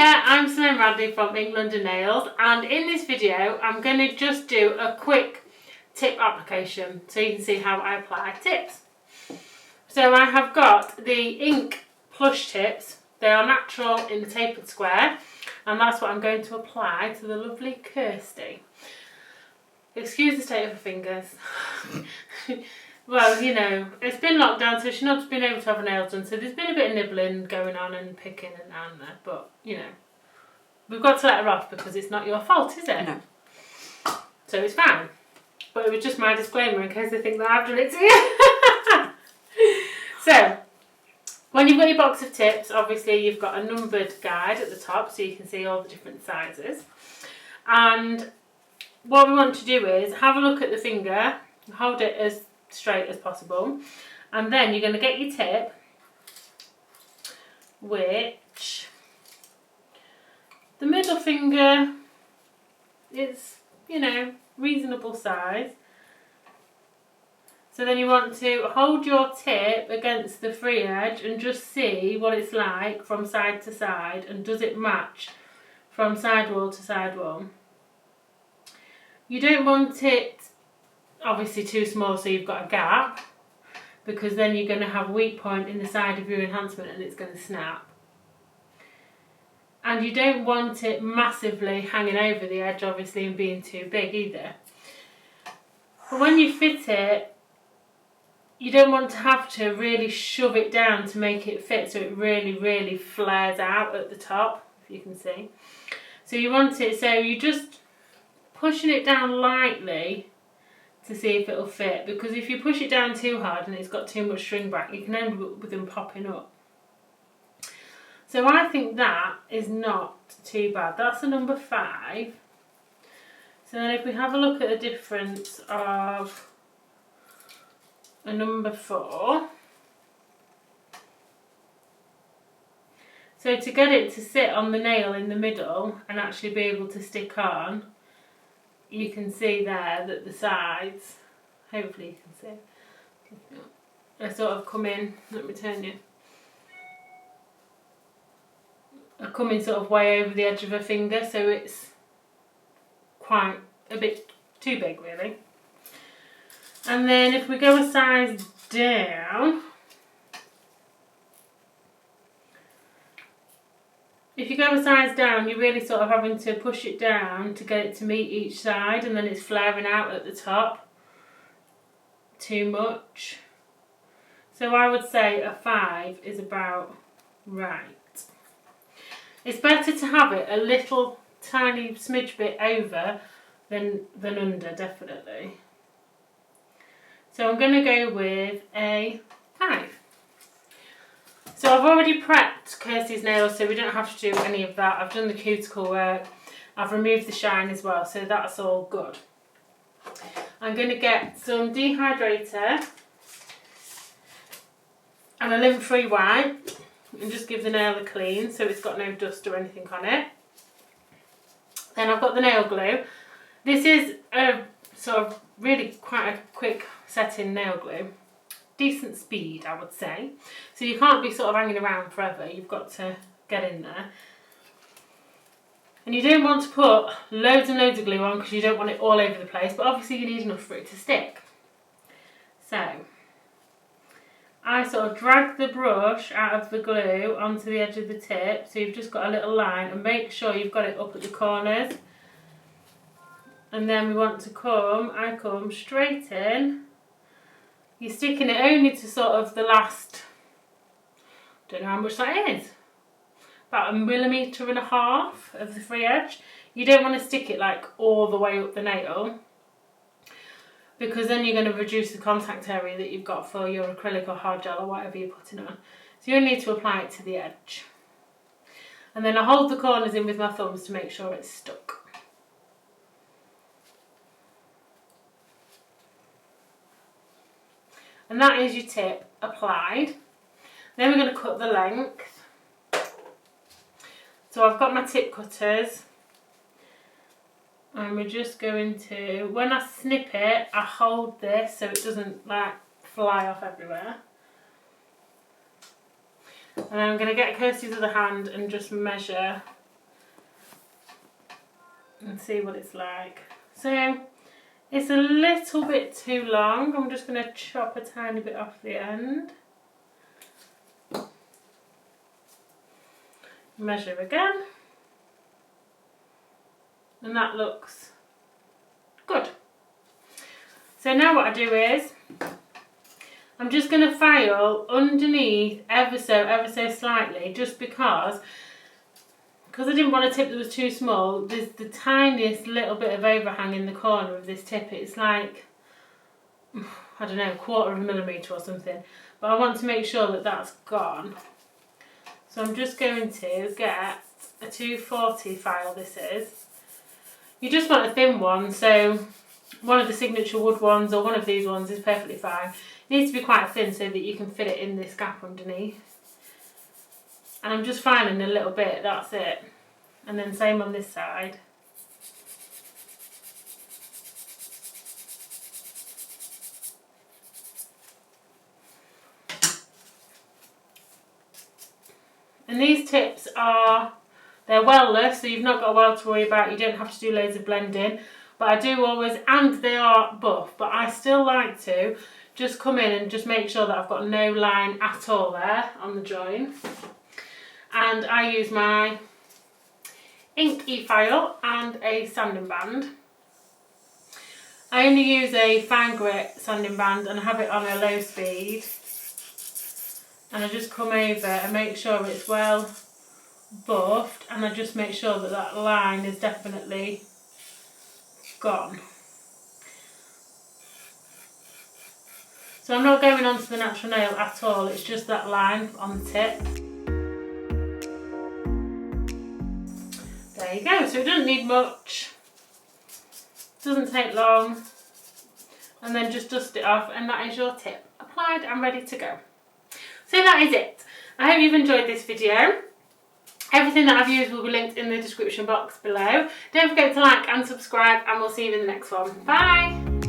Hiya, I'm Simone Radley from England and Nails, and in this video I'm going to just do a quick tip application so you can see how I apply tips. So I have got the ink plush tips. They are natural in the tapered square, and that's what I'm going to apply to the lovely Kirsty. Excuse the state of her fingers. Well, you know, it's been locked down, so she's not been able to have her nails done, so there's been a bit of nibbling going on and picking and down there, but, you know, we've got to let her off because it's not your fault, is it? No. So it's fine. But it was just my disclaimer in case they think that I've done it to you. So, when you've got your box of tips, obviously you've got a numbered guide at the top so you can see all the different sizes. And what we want to do is have a look at the finger, hold it as straight as possible, and then you're going to get your tip, which the middle finger is, you know, reasonable size. So then you want to hold your tip against the free edge and just see what it's like from side to side, and does it match from sidewall to sidewall. You don't want it obviously too small so you've got a gap, because then you're going to have a weak point in the side of your enhancement and it's going to snap. And you don't want it massively hanging over the edge obviously and being too big either. But when you fit it, you don't want to have to really shove it down to make it fit, so it really flares out at the top, if you can see. So you want it, so you just pushing it down lightly to see if it'll fit, because if you push it down too hard and it's got too much string back, you can end up with them popping up. So I think that is not too bad. That's a number 5. So then if we have a look at the difference of a number 4. So to get it to sit on the nail in the middle and actually be able to stick on, you can see there that the sides, hopefully you can see, are sort of coming, let me turn you, are coming sort of way over the edge of her finger, so it's quite a bit too big really. And then if we go a size down, if you go a size down, you're really sort of having to push it down to get it to meet each side, and then it's flaring out at the top too much. So I would say a 5 is about right. It's better to have it a little tiny smidge bit over than under, definitely. So I'm going to go with a 5. So I've already prepped Kirsty's nails, so we don't have to do any of that. I've done the cuticle work, I've removed the shine as well, so that's all good. I'm going to get some dehydrator and a lint-free wipe and just give the nail a clean so it's got no dust or anything on it. Then I've got the nail glue. This is a sort of really quite a quick setting nail glue. Decent speed, I would say. So you can't be sort of hanging around forever, you've got to get in there. And you don't want to put loads and loads of glue on because you don't want it all over the place, but obviously you need enough for it to stick. So I sort of drag the brush out of the glue onto the edge of the tip, so you've just got a little line, and make sure you've got it up at the corners. And then we want to I come straight in. You're sticking it only to sort of the last, don't know how much that is, about 1.5 millimetres of the free edge. You don't want to stick it like all the way up the nail, because then you're going to reduce the contact area that you've got for your acrylic or hard gel or whatever you're putting on. So you'll need to apply it to the edge. And then I hold the corners in with my thumbs to make sure it's stuck. And that is your tip applied. Then we're going to cut the length. So I've got my tip cutters, and we're just going to, when I snip it, I hold this so it doesn't like fly off everywhere. And then I'm going to get Kirsty's other hand and just measure and see what it's like. So it's a little bit too long. I'm just going to chop a tiny bit off the end. Measure again. And that looks good. So now what I do is, I'm just going to file underneath ever so slightly, just because I didn't want a tip that was too small. There's the tiniest little bit of overhang in the corner of this tip. It's like, I don't know, 1/4 millimetre or something. But I want to make sure that that's gone. So I'm just going to get a 240 file, this is. You just want a thin one, so one of the signature wood ones or one of these ones is perfectly fine. It needs to be quite thin so that you can fit it in this gap underneath. And I'm just filing a little bit, that's it. And then same on this side. And these tips they're wellless, so you've not got a well to worry about. You don't have to do loads of blending. But I do always, and they are buff, but I still like to just come in and just make sure that I've got no line at all there on the join. And I use my ink e-file and a sanding band. I only use a fine grit sanding band and I have it on a low speed. And I just come over and make sure it's well buffed, and I just make sure that that line is definitely gone. So I'm not going onto the natural nail at all, it's just that line on the tip. There you go, so it doesn't need much, doesn't take long, and then just dust it off and that is your tip applied and ready to go. So that is it. I hope you've enjoyed this video. Everything that I've used will be linked in the description box below. Don't forget to like and subscribe, and we'll see you in the next one. Bye!